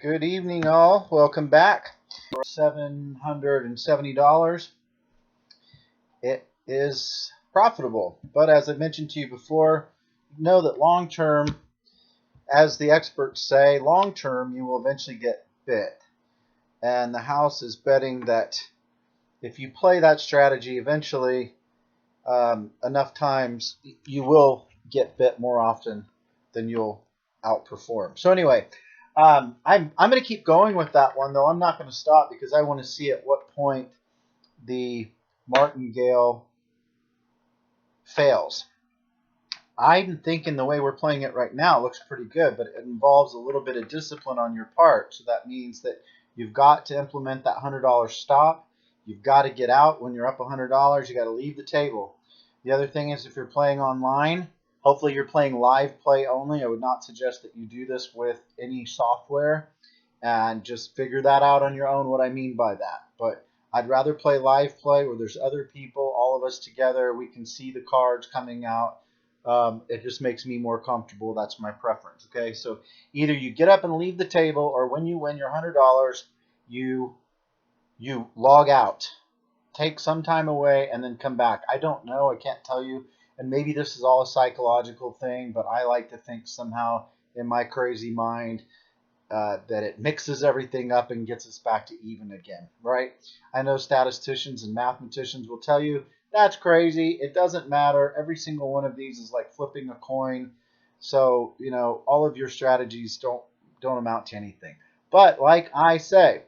Good evening, all. Welcome back. $770. It is profitable, but as I mentioned to you before, know that long term, as the experts say, long term you will eventually get bit. And the house is betting that if you play that strategy, eventually enough times you will get bit more often than you'll outperform. So anyway, I'm going to keep going with that one, though I'm not going to stop because I want to see at what point the martingale fails. I'm thinking the way we're playing it right now looks pretty good, but it involves a little bit of discipline on your part. So that means that you've got to implement that $100 stop. You've got to get out when you're up $100. You got to leave the table. The other thing is if you're playing online, hopefully you're playing live play only. I would not suggest that you do this with any software, and just figure that out on your own what I mean by that. But I'd rather play live play where there's other people, all of us together. We can see the cards coming out. It just makes me more comfortable. That's my preference. Okay, so either you get up and leave the table, or when you win your $100, you log out, take some time away, and then come back. I don't know. I can't tell you. And maybe this is all a psychological thing, but I like to think somehow in my crazy mind that it mixes everything up and gets us back to even again, right? I know statisticians and mathematicians will tell you that's crazy. It doesn't matter. Every single one of these is like flipping a coin. So, all of your strategies don't amount to anything. But like I say,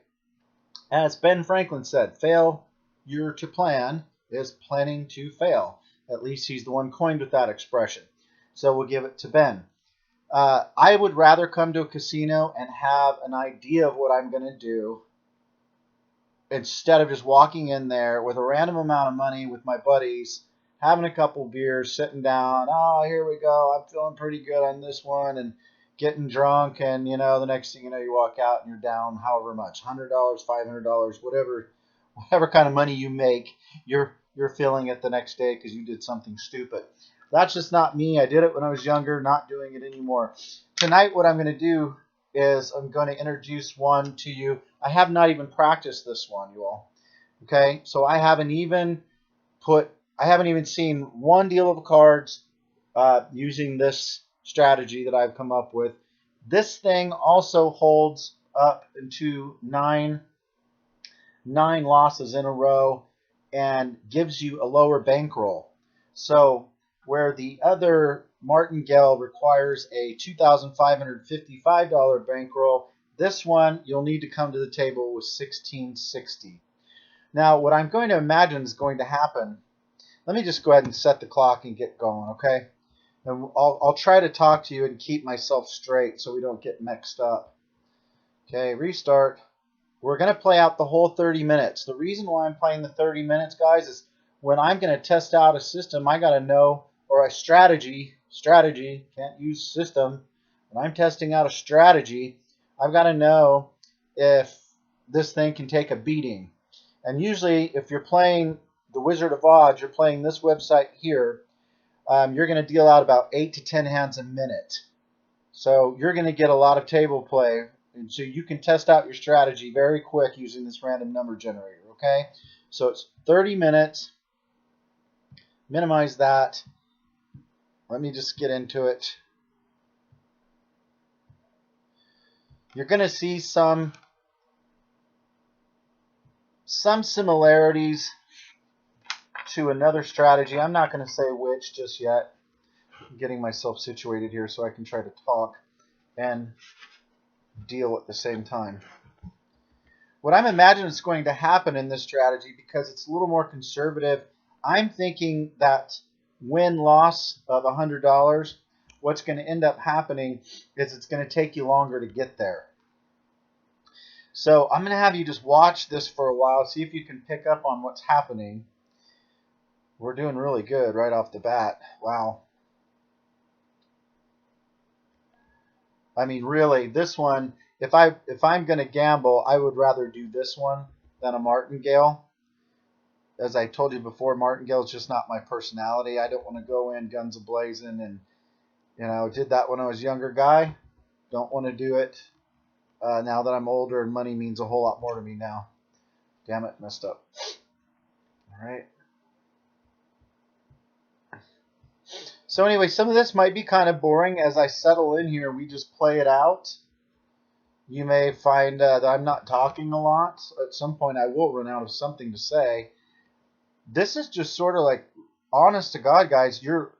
as Ben Franklin said, failure to plan is planning to fail. At least he's the one coined with that expression. So we'll give it to Ben. I would rather come to a casino and have an idea of what I'm going to do instead of just walking in there with a random amount of money with my buddies, having a couple beers, sitting down. Oh, here we go. I'm feeling pretty good on this one, and getting drunk. And the next thing you know, you walk out and you're down however much, $100, $500, whatever kind of money you make, you're feeling it the next day because you did something stupid. That's just not me. I did it when I was younger, not doing it anymore. Tonight, what I'm going to do is I'm going to introduce one to you. I have not even practiced this one, you all. Okay, so I haven't even seen one deal of cards using this strategy that I've come up with. This thing also holds up into nine losses in a row and gives you a lower bankroll. So where the other martingale requires a $2,555 bankroll, this one you'll need to come to the table with $1,660. Now, what I'm going to imagine is going to happen, let me just go ahead and set the clock and get going, okay? And I'll try to talk to you and keep myself straight so we don't get mixed up. Okay, restart. We're going to play out the whole 30 minutes. The reason why I'm playing the 30 minutes, guys, is when I'm going to test out a system, I got to know, or a strategy, can't use system. When I'm testing out a strategy, I've got to know if this thing can take a beating. And usually, if you're playing the Wizard of Odds, you're playing this website here, you're going to deal out about 8 to 10 hands a minute. So you're going to get a lot of table play. And so you can test out your strategy very quick using this random number generator, okay? So it's 30 minutes. Minimize that. Let me just get into it. You're going to see some similarities to another strategy. I'm not going to say which just yet. I'm getting myself situated here so I can try to talk and deal at the same time. What I'm imagining is going to happen in this strategy, because it's a little more conservative, I'm thinking that win-loss of $100, what's going to end up happening is it's going to take you longer to get there. So I'm going to have you just watch this for a while, see if you can pick up on what's happening. We're doing really good right off the bat. Wow. I mean, really, this one, if I'm going to gamble, I would rather do this one than a martingale. As I told you before, martingale is just not my personality. I don't want to go in guns a-blazing and, did that when I was a younger guy. Don't want to do it now that I'm older and money means a whole lot more to me now. Damn it, messed up. All right. So anyway, some of this might be kind of boring. As I settle in here, we just play it out. You may find that I'm not talking a lot. At some point, I will run out of something to say. This is just sort of like, honest to God, guys, you're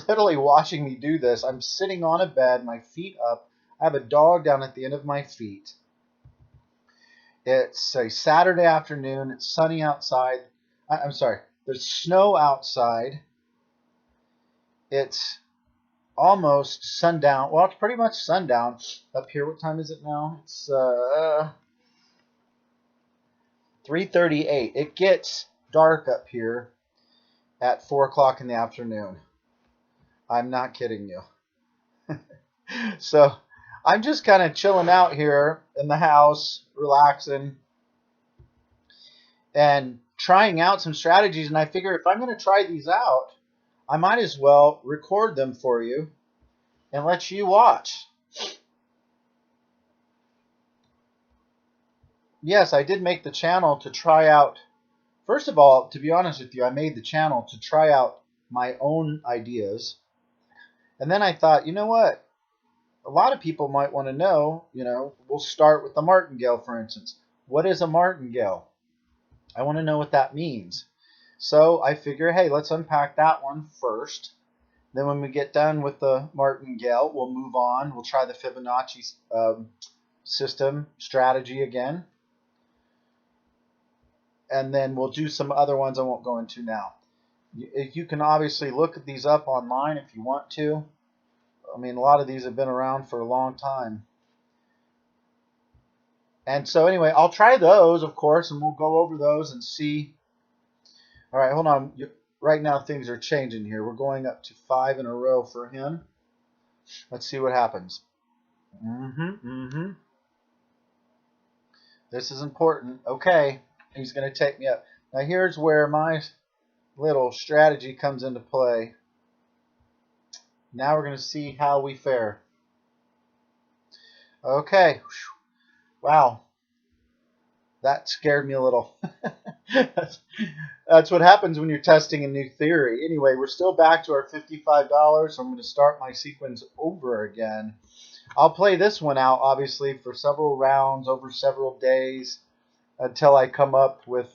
literally watching me do this. I'm sitting on a bed, my feet up. I have a dog down at the end of my feet. It's a Saturday afternoon. It's sunny outside. I'm sorry. There's snow outside. It's almost sundown. Well, it's pretty much sundown up here. What time is it now? It's 3:38. It gets dark up here at 4 o'clock in the afternoon. I'm not kidding you. So I'm just kind of chilling out here in the house, relaxing, and trying out some strategies. And I figure if I'm going to try these out, I might as well record them for you and let you watch. Yes, I did make the channel to try out. First of all, to be honest with you, I made the channel to try out my own ideas. And then I thought, you know what? A lot of people might want to know, we'll start with the martingale, for instance. What is a martingale? I want to know what that means. So I figure, hey, let's unpack that one first. Then when we get done with the martingale, we'll move on. We'll try the Fibonacci system strategy again. And then we'll do some other ones I won't go into now. You can obviously look at these up online if you want to. I mean, a lot of these have been around for a long time. And so anyway, I'll try those, of course, and we'll go over those and see. All right, hold on. Right now things are changing here. We're going up to 5 in a row for him. Let's see what happens. This is important. Okay, he's going to take me up. Now here's where my little strategy comes into play. Now we're going to see how we fare. Okay. Wow. That scared me a little. That's what happens when you're testing a new theory. Anyway, we're still back to our $55, so I'm going to start my sequence over again. I'll play this one out, obviously, for several rounds over several days until I come up with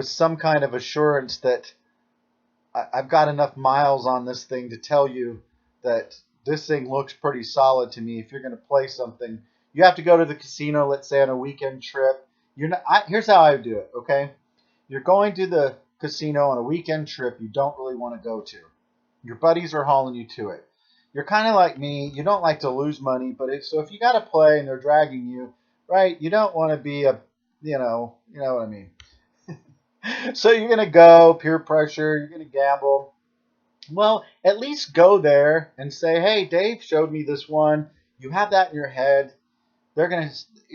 some kind of assurance that I've got enough miles on this thing to tell you that this thing looks pretty solid to me. If you're going to play something, you have to go to the casino, let's say on a weekend trip. Here's how I do it, okay? You're going to the casino on a weekend trip you don't really want to go to. Your buddies are hauling you to it. You're kind of like me. You don't like to lose money, but so if you got to play and they're dragging you, right, you don't want to be you know what I mean. So you're going to go, peer pressure, you're going to gamble. Well, at least go there and say, hey, Dave showed me this one. You have that in your head.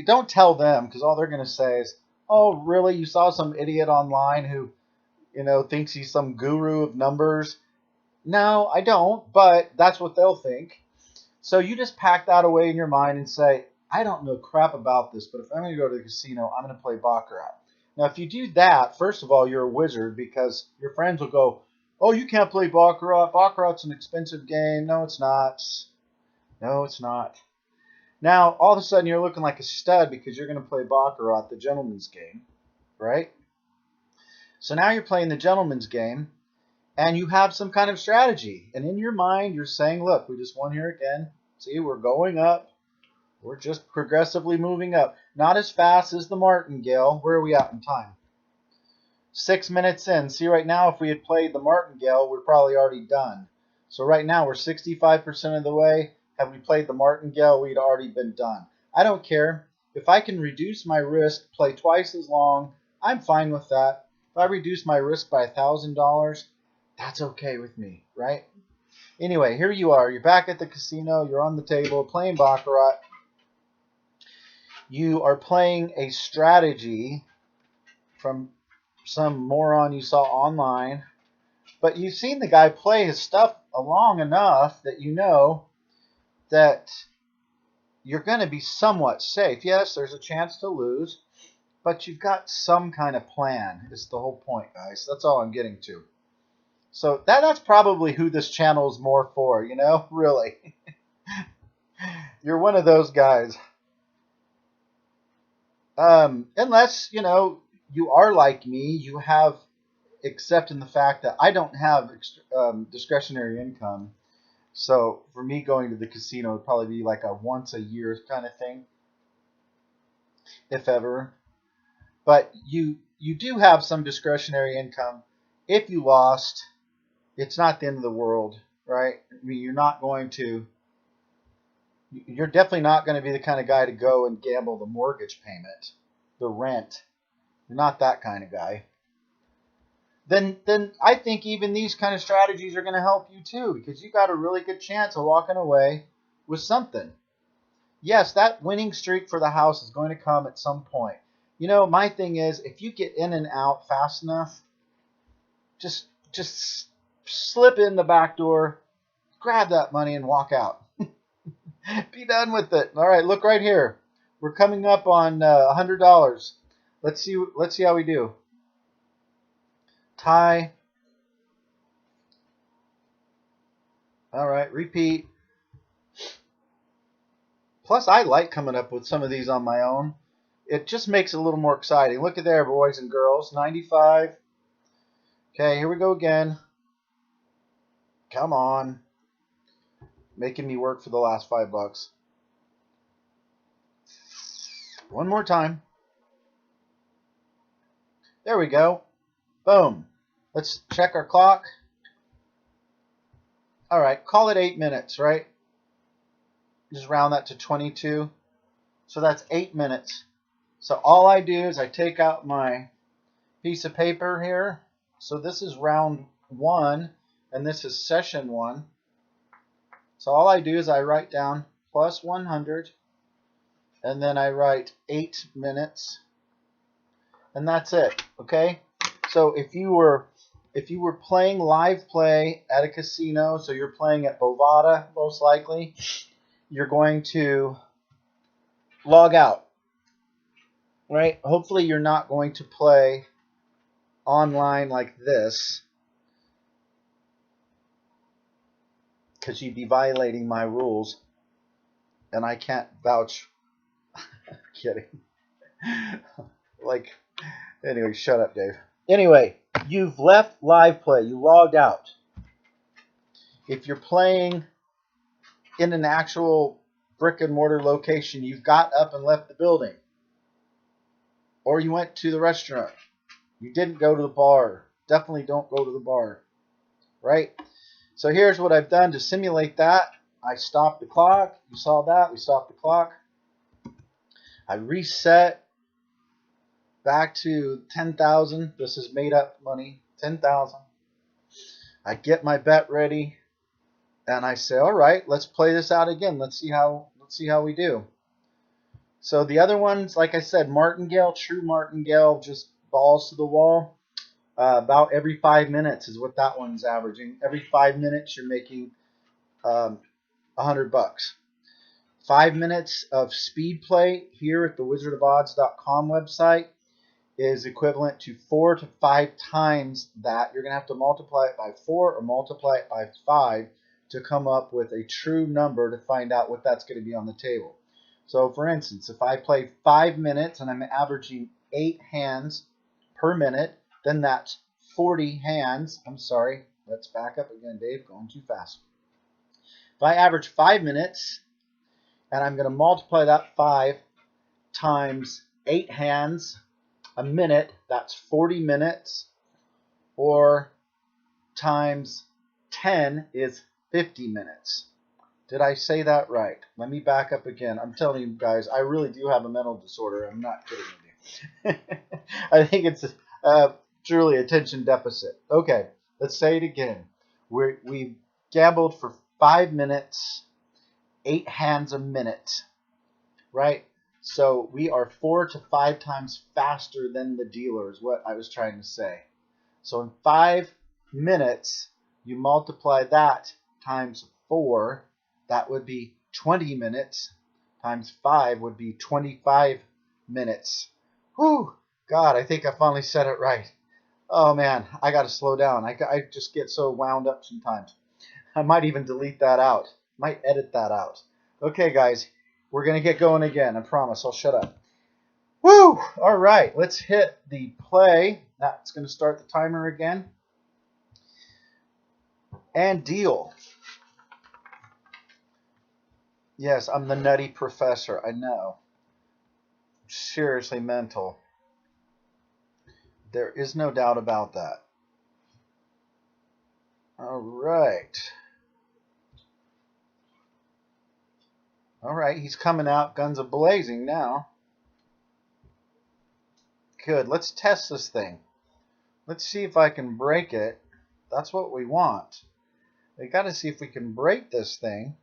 Don't tell them, because all they're going to say is, oh, really? You saw some idiot online who, thinks he's some guru of numbers? No, I don't, but that's what they'll think. So you just pack that away in your mind and say, I don't know crap about this, but if I'm going to go to the casino, I'm going to play Baccarat. Now, if you do that, first of all, you're a wizard, because your friends will go, oh, you can't play Baccarat. Baccarat's an expensive game. No, it's not. No, it's not. Now, all of a sudden, you're looking like a stud because you're going to play Baccarat, the gentleman's game, right? So now you're playing the gentleman's game, and you have some kind of strategy. And in your mind, you're saying, look, we just won here again. See, we're going up. We're just progressively moving up. Not as fast as the martingale. Where are we at in time? 6 minutes in. See, right now, if we had played the martingale, we're probably already done. So right now, we're 65% of the way. Had we played the martingale, we'd already been done. I don't care. If I can reduce my risk, play twice as long, I'm fine with that. If I reduce my risk by $1,000, that's okay with me, right? Anyway, here you are. You're back at the casino. You're on the table playing Baccarat. You are playing a strategy from some moron you saw online. But you've seen the guy play his stuff long enough that you know that you're going to be somewhat safe. Yes, there's a chance to lose, but you've got some kind of plan is the whole point, guys. That's all I'm getting to. So that's probably who this channel is more for, you know, really. You're one of those guys. Unless, you know, you are like me, you have, except in the fact that I don't have discretionary income. So for me, going to the casino would probably be like a once a year kind of thing, if ever. But you do have some discretionary income. If you lost, it's not the end of the world, right? I mean, you're definitely not going to be the kind of guy to go and gamble the mortgage payment, the rent. You're not that kind of guy. Then I think even these kind of strategies are going to help you too, because you got a really good chance of walking away with something. Yes, that winning streak for the house is going to come at some point. You know, my thing is, if you get in and out fast enough, just slip in the back door, grab that money, and walk out. Be done with it. All right, look right here. We're coming up on $100. Let's see how we do. Tie. All right, repeat. Plus, I like coming up with some of these on my own. It just makes it a little more exciting. Look at there, boys and girls. 95. Okay, here we go again. Come on. Making me work for the last $5. One more time. There we go. Boom. Let's check our clock. All right, call it 8 minutes, right? Just round that to 22. So that's 8 minutes. So all I do is I take out my piece of paper here. So this is round 1, and this is session 1. So all I do is I write down plus 100, and then I write 8 minutes, and that's it. Okay. So if you were playing live play at a casino, so you're playing at Bovada most likely, you're going to log out, right? Hopefully you're not going to play online like this, because you'd be violating my rules, and I can't vouch. Kidding. Like, anyway, shut up, Dave. Anyway, you've left live play. You logged out. If you're playing in an actual brick and mortar location, you've got up and left the building. Or you went to the restaurant. You didn't go to the bar. Definitely don't go to the bar. Right? So here's what I've done to simulate that. I stopped the clock. You saw that. We stopped the clock. I reset back to 10,000. This is made up money. 10,000. I get my bet ready, and I say, all right, let's play this out again. Let's see how we do. So the other ones, like I said, martingale, true martingale, just balls to the wall. About every 5 minutes is what that one's averaging. Every 5 minutes, you're making $100. 5 minutes of speed play here at the wizardofodds.com website is equivalent to 4 to 5 times that. You're going to have to multiply it by 4 or multiply it by 5 to come up with a true number to find out what that's going to be on the table. So for instance, if I play 5 minutes and I'm averaging 8 hands per minute, then that's 40 hands. I'm sorry, let's back up again, Dave, going too fast. If I average 5 minutes and I'm going to multiply that 5 times 8 hands a minute, that's 40 minutes, or times 10 is 50 minutes. Did I say that right? Let me back up again. I'm telling you guys, I really do have a mental disorder. I'm not kidding with you. I think it's truly attention deficit. Okay, let's say it again. We gambled for 5 minutes, 8 hands a minute, right? So we are 4 to 5 times faster than the dealer is what I was trying to say. So in 5 minutes, you multiply that times 4. That would be 20 minutes. times 5 would be 25 minutes. Whew! God, I think I finally said it right. Oh man, I got to slow down. I just get so wound up sometimes. I might even delete that out. Might edit that out. Okay, guys, we're going to get going again. I promise. I'll shut up. Woo! All right, let's hit the play. That's going to start the timer again. And deal. Yes, I'm the nutty professor. I know. Seriously mental. There is no doubt about that. All right. All right, he's coming out guns a-blazing now. Good. Let's test this thing. Let's see if I can break it. That's what we want. We got to see if we can break this thing.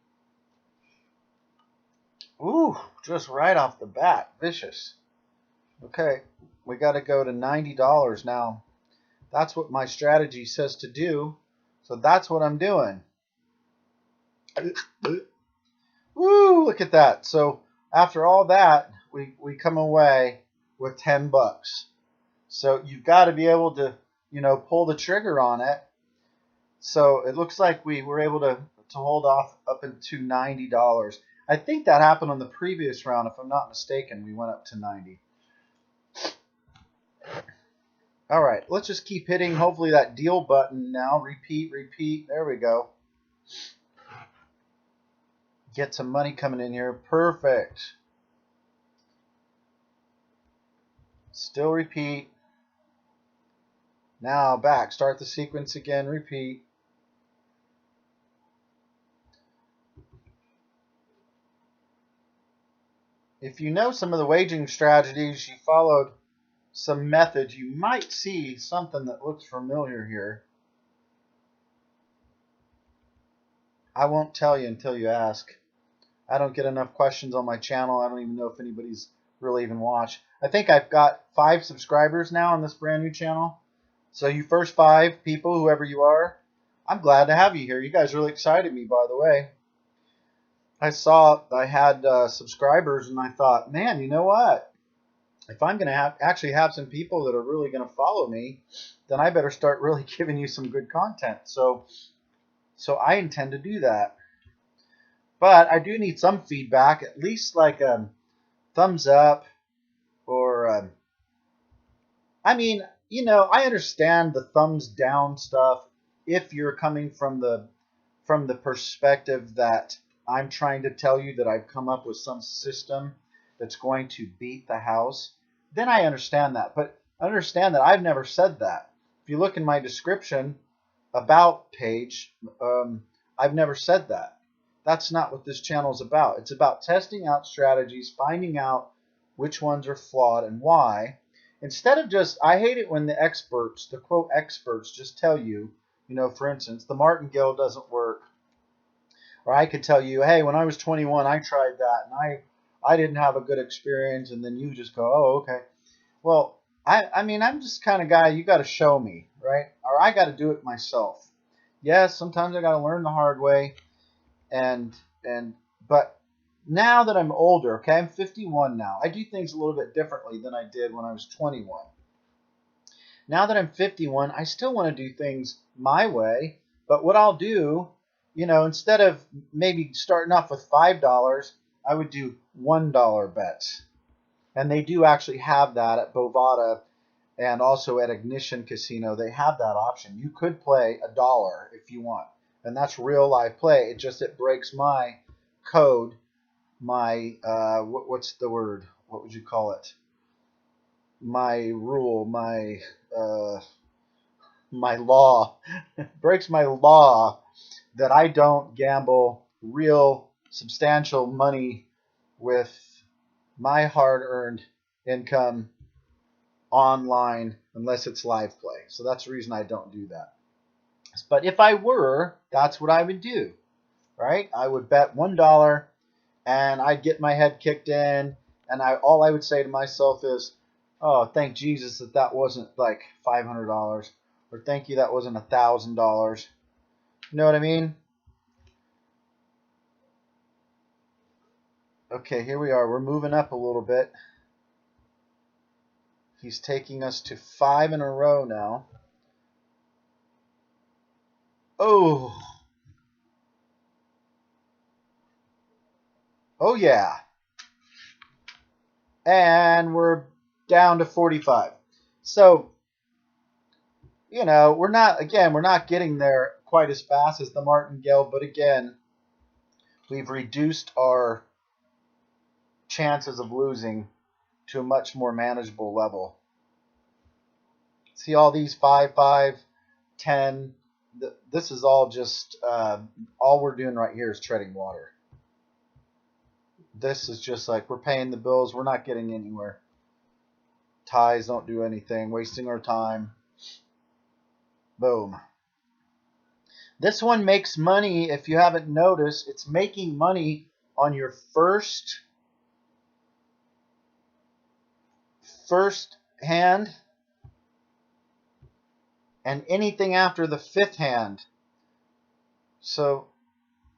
Ooh, just right off the bat. Vicious. Okay, we got to go to $90 now. That's what my strategy says to do. So that's what I'm doing. Woo, look at that. So after all that, we come away with 10 bucks. So you've got to be able to, pull the trigger on it. So it looks like we were able to hold off up into $90. I think that happened on the previous round. If I'm not mistaken, we went up to 90. All right, let's just keep hitting, hopefully, that deal button now. Repeat, repeat. There we go. Get some money coming in here. Perfect. Still repeat. Now back. Start the sequence again. Repeat. If you know some of the wagering strategies, you followed some methods, you might see something that looks familiar here. I won't tell you until you ask. I don't get enough questions on my channel. I don't even know if anybody's really even watched. I think I've got 5 subscribers now on this brand new channel. So you first 5 people, whoever you are, I'm glad to have you here. You guys really excited me, by the way. I saw I had subscribers and I thought, man, you know what? If I'm going to actually have some people that are really going to follow me, then I better start really giving you some good content. So I intend to do that. But I do need some feedback, at least like a thumbs up or, I mean, I understand the thumbs down stuff if you're coming from the perspective that I'm trying to tell you that I've come up with some system that's going to beat the house. Then I understand that. But understand that I've never said that. If you look in my description about page, I've never said that. That's not what this channel is about. It's about testing out strategies, finding out which ones are flawed and why. Instead of just, I hate it when the experts, the quote experts, just tell you, for instance, the martingale doesn't work. Or I could tell you, hey, when I was 21, I tried that and I didn't have a good experience, and then you just go, oh, okay. Well, I mean, I'm just the kind of guy, you got to show me, right? Or I got to do it myself. Yes, sometimes I got to learn the hard way, but now that I'm older, okay, I'm 51 now. I do things a little bit differently than I did when I was 21. Now that I'm 51, I still want to do things my way, but what I'll do, instead of maybe starting off with $5, I would do $1 bets. And they do actually have that at Bovada and also at Ignition Casino. They have that option. You could play $1 if you want. And that's real live play. It breaks my code, my, what's the word? What would you call it? My rule, my law. Breaks my law that I don't gamble real substantial money with my hard-earned income online unless it's live play. So that's the reason I don't do that. But if I were, that's what I would do, right? I would bet $1 and I'd get my head kicked in, and all I would say to myself is, oh, thank Jesus that wasn't like $500, or thank you that wasn't $1,000. You know what I mean? Okay, here we are. We're moving up a little bit. He's taking us to 5 in a row now. Oh. Oh, yeah. And we're down to 45. So, you know, we're not getting there quite as fast as the martingale, but again, we've reduced our chances of losing to a much more manageable level. See all these 5, 5, 10. This is all just, all we're doing right here is treading water. This is just like we're paying the bills. We're not getting anywhere. Ties don't do anything. Wasting our time. Boom. This one makes money. If you haven't noticed, it's making money on your first hand and anything after the 5th hand. So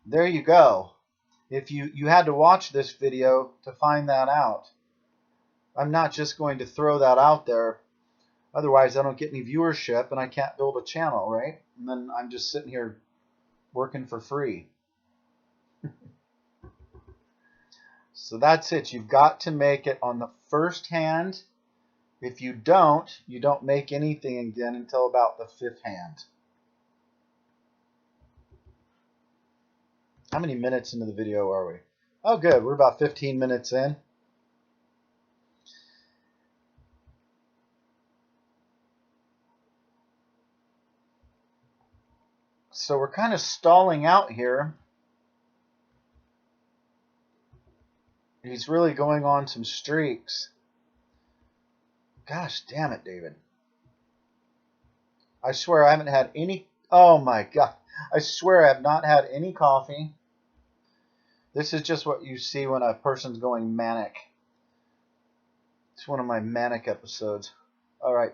there you go. If you had to watch this video to find that out. I'm not just going to throw that out there. Otherwise, I don't get any viewership and I can't build a channel, right? And then I'm just sitting here working for free. So that's it. You've got to make it on the first hand. If you don't make anything again until about the 5th hand. How many minutes into the video are we? Oh, good. We're about 15 minutes in. So we're kind of stalling out here. He's really going on some streaks. Gosh damn it, David. I swear I haven't had any... Oh my God. I swear I have not had any coffee. This is just what you see when a person's going manic. It's one of my manic episodes. All right.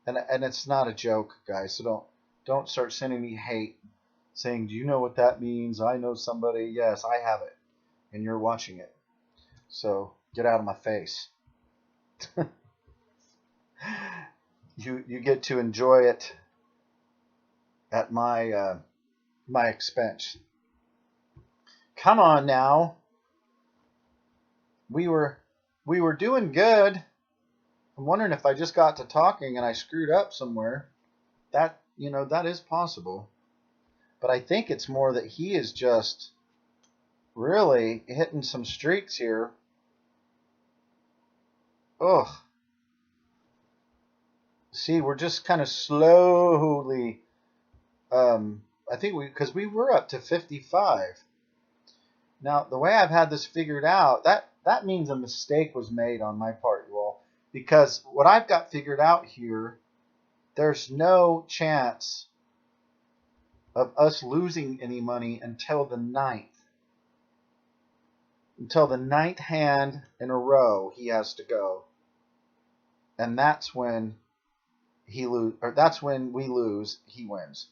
And it's not a joke, guys. So don't start sending me hate saying, do you know what that means? I know somebody. Yes, I have it. And you're watching it. So get out of my face. You get to enjoy it at my my expense. Come on now. We were doing good. I'm wondering if I just got to talking and I screwed up somewhere. That, you know, that is possible. But I think it's more that he is just really hitting some streaks here. Ugh. See, we're just kind of slowly, I think because we were up to 55. Now, the way I've had this figured out, that means a mistake was made on my part, you all. Because what I've got figured out here, there's no chance of us losing any money until the 9th. Until the 9th hand in a row, he has to go. And that's when that's when we lose, he wins.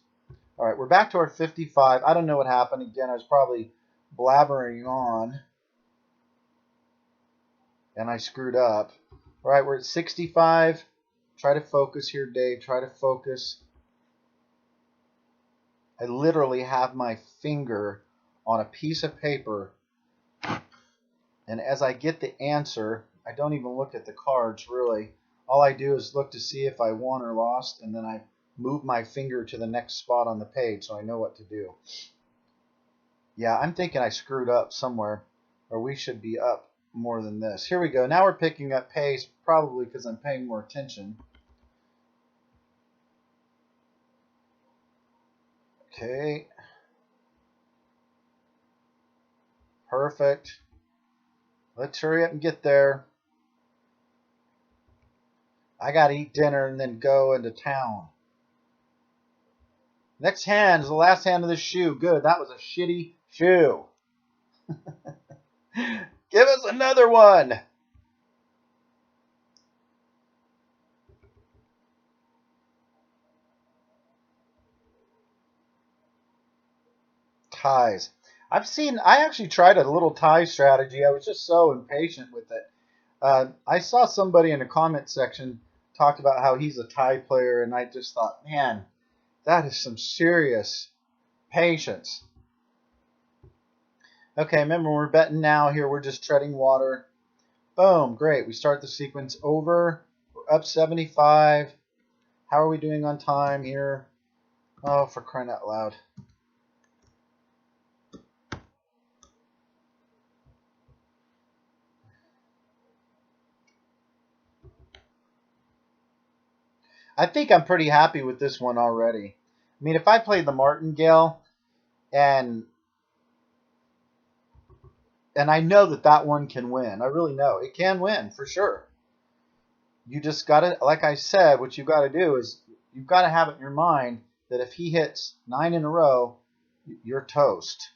All right, we're back to our 55. I don't know what happened. Again, I was probably blabbering on. And I screwed up. All right, we're at 65. Try to focus here, Dave. Try to focus. I literally have my finger on a piece of paper. And as I get the answer, I don't even look at the cards, really. All I do is look to see if I won or lost, and then I move my finger to the next spot on the page so I know what to do. Yeah, I'm thinking I screwed up somewhere, or we should be up more than this. Here we go. Now we're picking up pace, probably because I'm paying more attention. Okay. Perfect. Let's hurry up and get there. I got to eat dinner and then go into town. Next hand is the last hand of the shoe. Good. That was a shitty shoe. Give us another one. Ties. I actually tried a little tie strategy. I was just so impatient with it. I saw somebody in the comment section talk about how he's a tie player, and I just thought, man, that is some serious patience. Okay, remember we're betting now here. We're just treading water. Boom, great. We start the sequence over. We're up 75. How are we doing on time here? Oh, for crying out loud. I think I'm pretty happy with this one already. I mean, if I played the martingale and I know that that one can win. I really know it can win for sure. You just got to, like I said, what you've got to do is you've got to have it in your mind that if he hits 9 in a row, you're toast.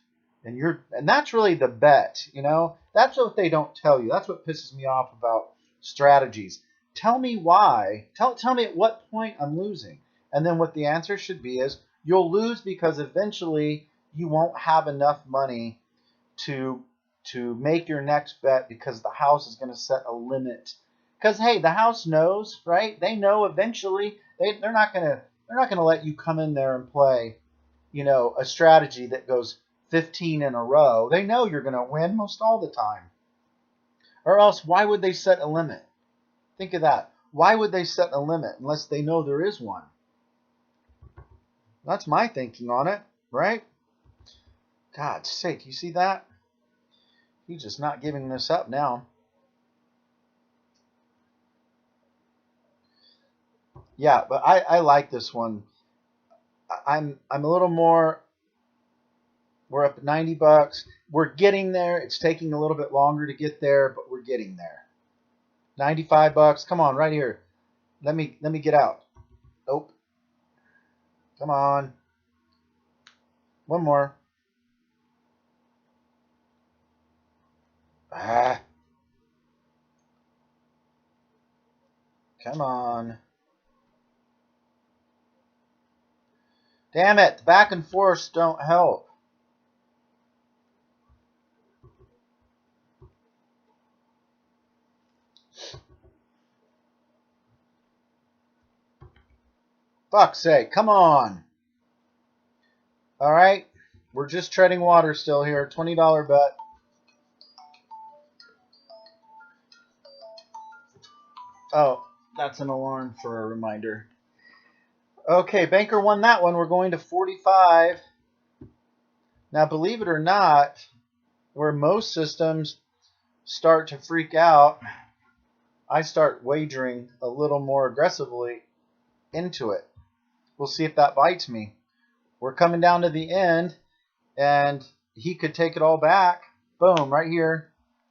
And that's really the bet, you know? That's what they don't tell you. That's what pisses me off about strategies. Tell me why. Tell me at what point I'm losing. And then what the answer should be is you'll lose because eventually you won't have enough money to make your next bet because the house is going to set a limit. Because hey, the house knows, right? They know eventually they're not gonna let you come in there and play, you know, a strategy that goes 15 in a row. They know you're gonna win most all the time. Or else why would they set a limit? Think of that. Why would they set a limit unless they know there is one? That's my thinking on it, right? God's sake, you see that? He's just not giving this up now. Yeah, but I like this one. I'm a little more. We're up at $90. We're getting there. It's taking a little bit longer to get there, but we're getting there. $95. Come on, right here. Let me get out. Nope. Come on. One more. Ah. Come on. Damn it. The back and forths don't help. Fuck's sake. Come on. All right. We're just treading water still here. $20 bet. Oh, that's an alarm for a reminder. Okay, Banker won that one. We're going to 45. Now, believe it or not, where most systems start to freak out, I start wagering a little more aggressively into it. We'll see if that bites me. We're coming down to the end, and he could take it all back. Boom, right here.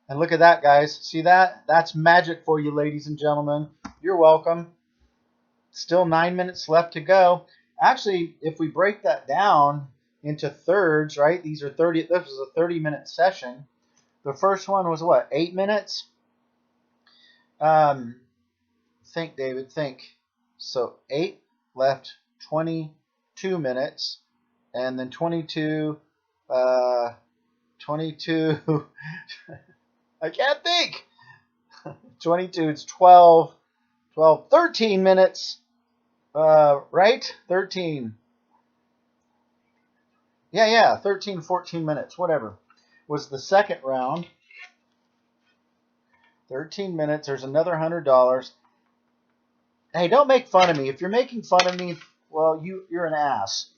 And look at that, guys. See that? That's magic for you, ladies and gentlemen. You're welcome. Still 9 minutes left to go. Actually, if we break that down into thirds, right? These are 30. This was a 30-minute session. The first one was what? 8 minutes. Think, David. Think. So 8 left. 22 minutes, and then 22. 22. I can't think. 22. It's 12. 13 minutes. Right? 13. Yeah, 13, 14 minutes, whatever. Was the second round. 13 minutes. There's another $100. Hey, don't make fun of me. If you're making fun of me, well, you're an ass.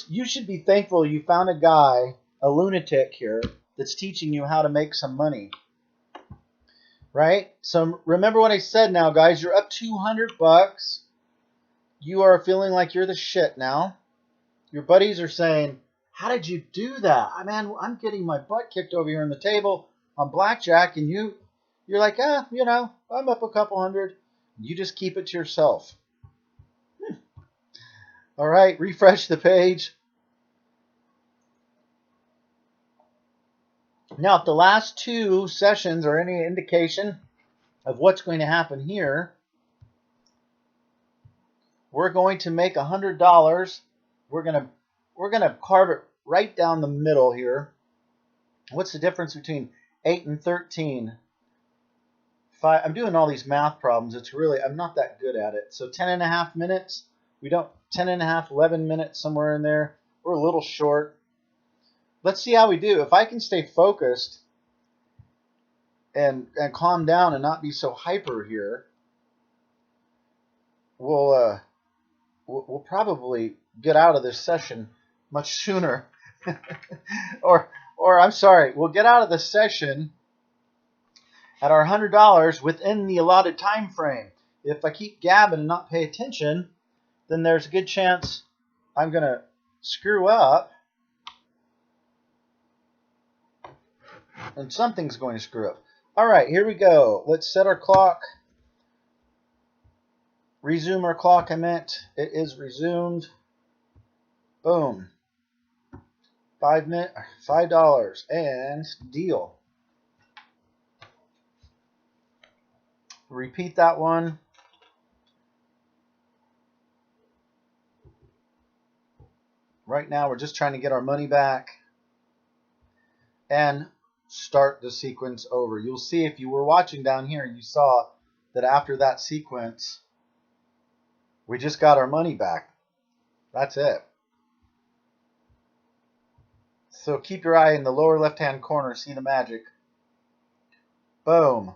You should be thankful you found a guy, a lunatic here, that's teaching you how to make some money. Right? So remember what I said now, guys. You're up $200. You are feeling like you're the shit now. Your buddies are saying, how did you do that? Man, I'm getting my butt kicked over here on the table on blackjack, and you're like, I'm up a couple hundred. You just keep it to yourself. All right, refresh the page. Now, if the last two sessions are any indication of what's going to happen here, we're going to make $100. We're gonna carve it right down the middle here. What's the difference between 8 and 13? I'm doing all these math problems. It's really, I'm not that good at it. So 10.5 minutes. We don't, 10.5, 11 minutes, somewhere in there. We're a little short. Let's see how we do. If I can stay focused and calm down and not be so hyper here, we'll probably get out of this session much sooner. or I'm sorry, we'll get out of this session at our $100 within the allotted time frame. If I keep gabbing and not pay attention, then there's a good chance I'm going to screw up, and something's going to screw up. All right, here we go. Let's set our clock. Resume our clock, I meant. It is resumed. Boom. $5 and deal. Repeat that one. Right now we're just trying to get our money back and start the sequence over. You'll see if you were watching down here, you saw that after that sequence, we just got our money back. That's it. So keep your eye in the lower left-hand corner. See the magic. Boom.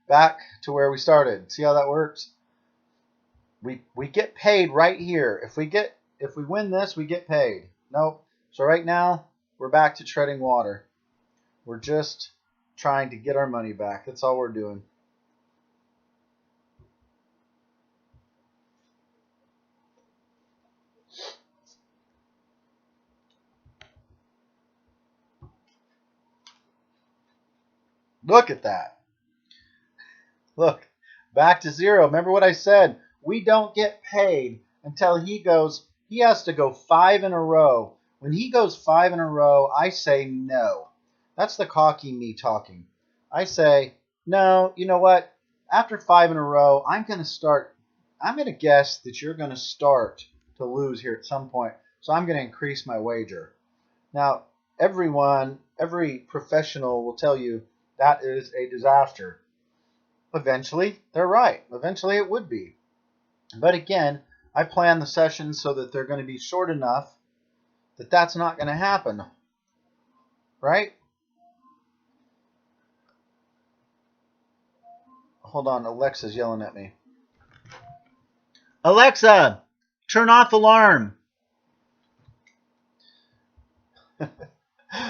Back to where we started. See how that works? We get paid right here. If we win this, we get paid. Nope. So right now, we're back to treading water. We're just trying to get our money back. That's all we're doing. Look at that. Look, back to zero. Remember what I said? We don't get paid until he has to go 5 in a row. When he goes 5 in a row, I say no. That's the cocky me talking. I say, no, you know what? After 5 in a row, I'm going to guess that you're going to start to lose here at some point. So I'm going to increase my wager. Now, every professional will tell you that is a disaster. Eventually, they're right. Eventually, it would be. But again, I plan the sessions so that they're going to be short enough that that's not going to happen. Right? Hold on, Alexa's yelling at me. Alexa, turn off alarm.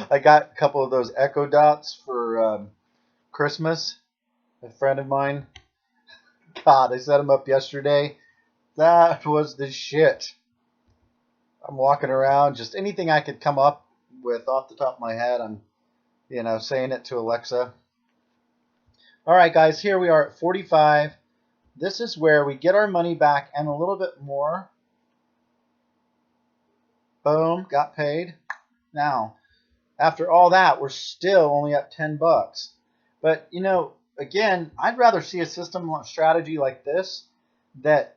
I got a couple of those Echo Dots for Christmas. A friend of mine. God, I set them up yesterday. That was the shit. I'm walking around, just anything I could come up with off the top of my head, I'm, saying it to Alexa. All right, guys, here we are at 45. This is where we get our money back and a little bit more. Boom, got paid. Now, after all that, we're still only up 10 bucks. But, again, I'd rather see a system strategy like this that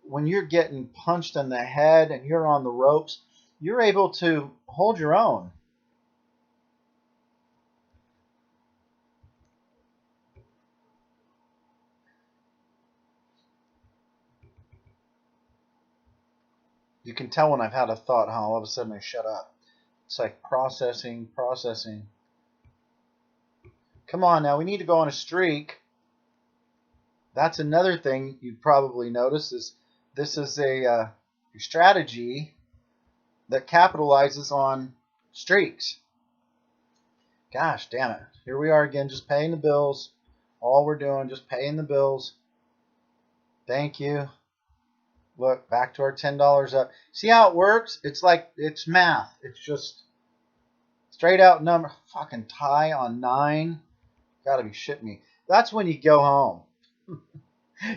when you're getting punched in the head and you're on the ropes, you're able to hold your own. You can tell when I've had a thought how all of a sudden I shut up. It's like processing. Come on now, we need to go on a streak. That's another thing you've probably noticed is this is a strategy that capitalizes on streaks. Gosh damn it. Here we are again, just paying the bills. All we're doing, just paying the bills. Thank you. Look, back to our $10 up. See how it works? It's like, it's math. It's just straight out number. Fucking tie on 9. Gotta be shitting me. That's when you go home.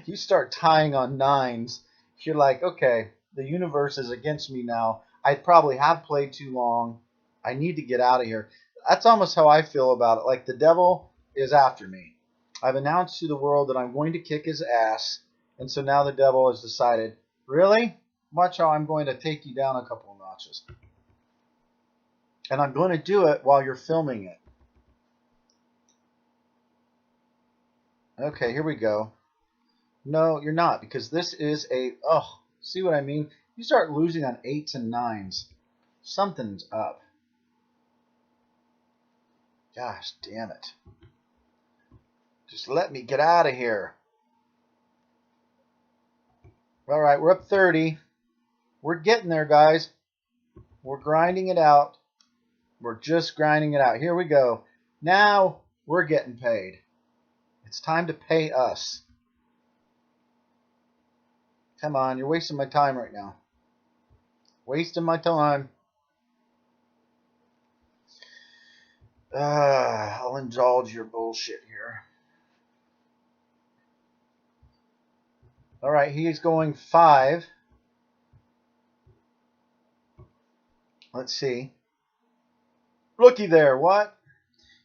You start tying on 9s. You're like, okay, the universe is against me now. I probably have played too long. I need to get out of here. That's almost how I feel about it. Like the devil is after me. I've announced to the world that I'm going to kick his ass. And so now the devil has decided, really? Watch how I'm going to take you down a couple of notches. And I'm going to do it while you're filming it. Okay, here we go. No, you're not, because this is a, oh, see what I mean? You start losing on 8s and 9s. Something's up. Gosh damn it. Just let me get out of here. All right, we're up 30. We're getting there, guys. We're grinding it out. We're just grinding it out. Here we go. Now we're getting paid. It's time to pay us. Come on, you're wasting my time right now. Wasting my time. I'll indulge your bullshit here. All right, he's going 5. Let's see. Looky there, what?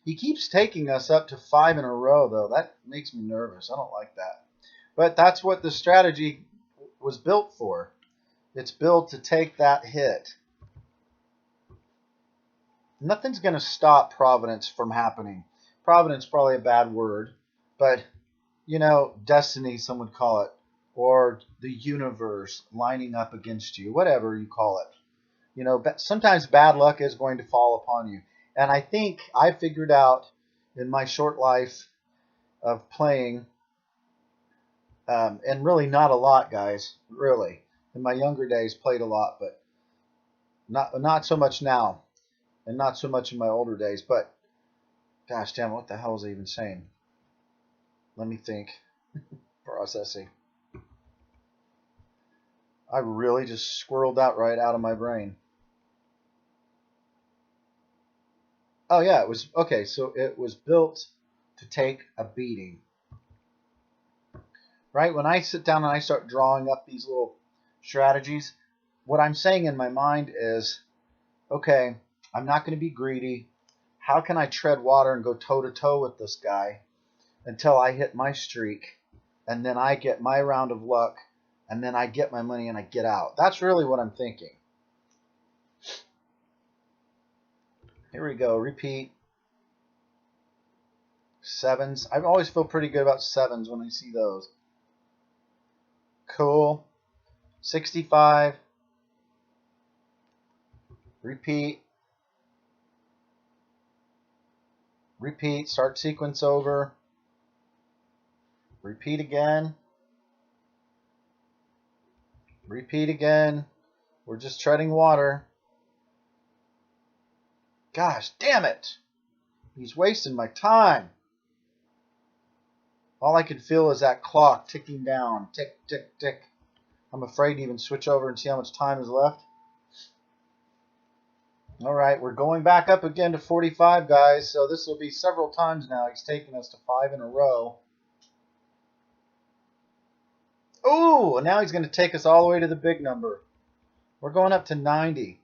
He keeps taking us up to 5 in a row, though. That makes me nervous. I don't like that. But that's what the strategy was built for. It's built to take that hit. Nothing's going to stop Providence from happening. Providence is probably a bad word, but, you know, destiny, some would call it, or the universe lining up against you, whatever you call it. You know, sometimes bad luck is going to fall upon you. And I think I figured out in my short life of playing, and really not a lot, guys, really. In my younger days, played a lot, but not so much now, and not so much in my older days. But gosh damn, what the hell was I even saying? Let me think. Processing. I really just squirreled that right out of my brain. Oh yeah, it was okay. So it was built to take a beating. Right? When I sit down and I start drawing up these little strategies, what I'm saying in my mind is, okay, I'm not going to be greedy. How can I tread water and go toe to toe with this guy until I hit my streak, and then I get my round of luck, and then I get my money and I get out? That's really what I'm thinking. Here we go. Repeat. 7s. I always feel pretty good about 7s when I see those. Cool. 65. Repeat. Repeat. Start sequence over. Repeat again. Repeat again. We're just treading water. Gosh, damn it. He's wasting my time. All I can feel is that clock ticking down. Tick, tick, tick. I'm afraid to even switch over and see how much time is left. All right, we're going back up again to 45, guys. So this will be several times now. He's taken us to 5 in a row. Oh, and now he's going to take us all the way to the big number. We're going up to 90.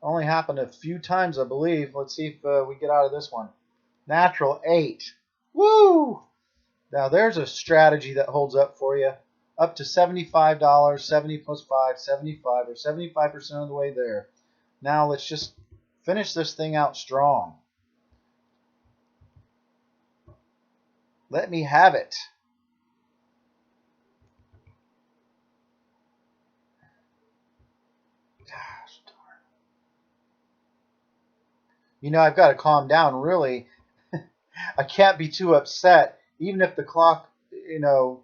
Only happened a few times, I believe. Let's see if we get out of this one. Natural 8. Woo! Now there's a strategy that holds up for you. Up to $75, 70 plus 5, 75, or 75% of the way there. Now let's just finish this thing out strong. Let me have it. Gosh darn. You know, I've got to calm down, really. I can't be too upset, even if the clock, you know,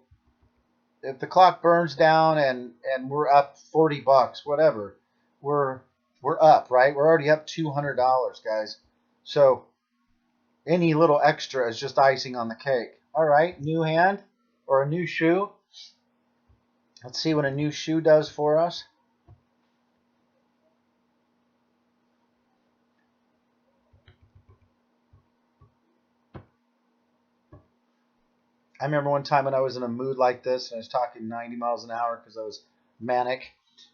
if the clock burns down and we're up $40, whatever, we're up, right? We're already up $200, guys. So any little extra is just icing on the cake. All right, new hand or a new shoe. Let's see what a new shoe does for us. I remember one time when I was in a mood like this and I was talking 90 miles an hour because I was manic.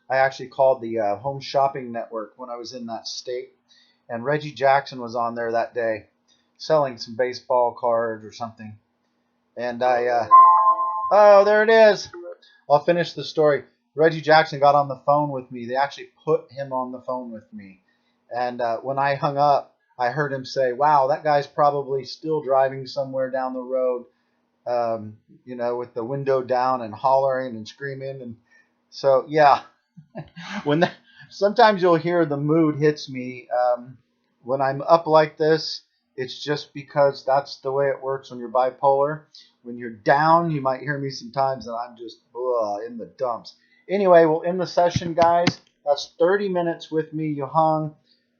I actually called the Home Shopping Network when I was in that state. And Reggie Jackson was on there that day selling some baseball cards or something. And oh, there it is. I'll finish the story. Reggie Jackson got on the phone with me. They actually put him on the phone with me. And when I hung up, I heard him say, "Wow, that guy's probably still driving somewhere down the road, with the window down and hollering and screaming." And so, yeah, when that, sometimes you'll hear the mood hits me when I'm up like this. It's just because that's the way it works when you're bipolar. When you're down, you might hear me sometimes, and I'm just in the dumps. Anyway, we'll end the session, guys. That's 30 minutes with me. You hung.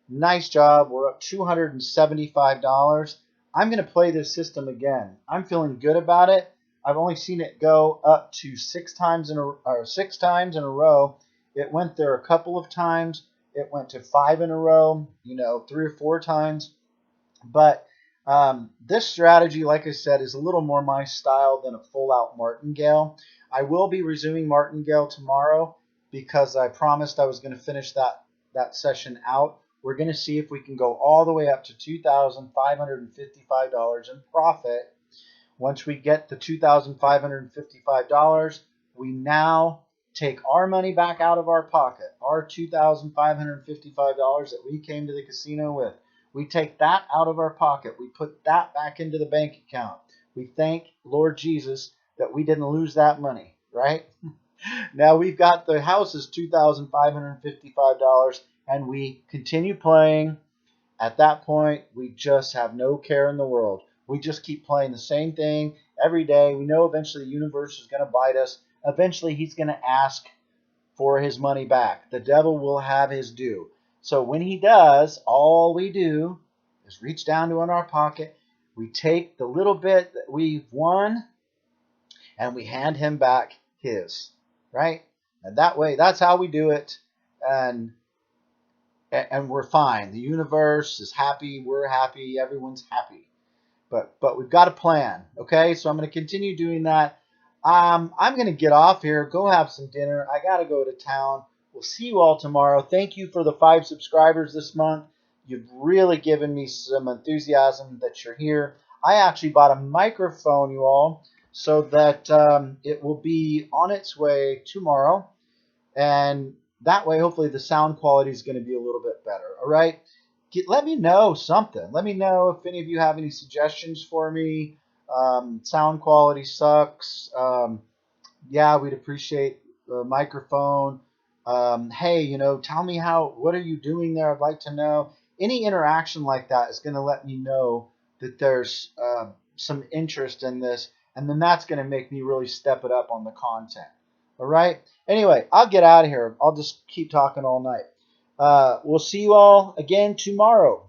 Nice job. We're up $275. I'm going to play this system again. I'm feeling good about it. I've only seen it go up to six times in a row. It went there a couple of times. It went to five in a row, 3 or 4 times. But this strategy, like I said, is a little more my style than a full-out martingale. I will be resuming martingale tomorrow because I promised I was going to finish that session out. We're going to see if we can go all the way up to $2,555 in profit. Once we get the $2,555, we now take our money back out of our pocket, our $2,555 that we came to the casino with. We take that out of our pocket. We put that back into the bank account. We thank Lord Jesus that we didn't lose that money, right? Now we've got the house is $2,555, and we continue playing. At that point, we just have no care in the world. We just keep playing the same thing every day. We know eventually the universe is going to bite us. Eventually, he's going to ask for his money back. The devil will have his due. So when he does, all we do is reach down to in our pocket. We take the little bit that we've won, and we hand him back his, right? And that way, that's how we do it. And we're fine. The universe is happy. We're happy. Everyone's happy. But we've got a plan, okay? So I'm going to continue doing that. I'm going to get off here, go have some dinner. I got to go to town. We'll see you all tomorrow. Thank you for the 5 subscribers this month. You've really given me some enthusiasm that you're here. I actually bought a microphone, you all, so that it will be on its way tomorrow. And that way, hopefully, the sound quality is going to be a little bit better. All right? Let me know something. Let me know if any of you have any suggestions for me. Sound quality sucks. Yeah, we'd appreciate the microphone. Hey, tell me what are you doing there? I'd like to know. Any interaction like that is going to let me know that there's some interest in this, and then that's going to make me really step it up on the content. All right? Anyway, I'll get out of here. I'll just keep talking all night. We'll see you all again tomorrow.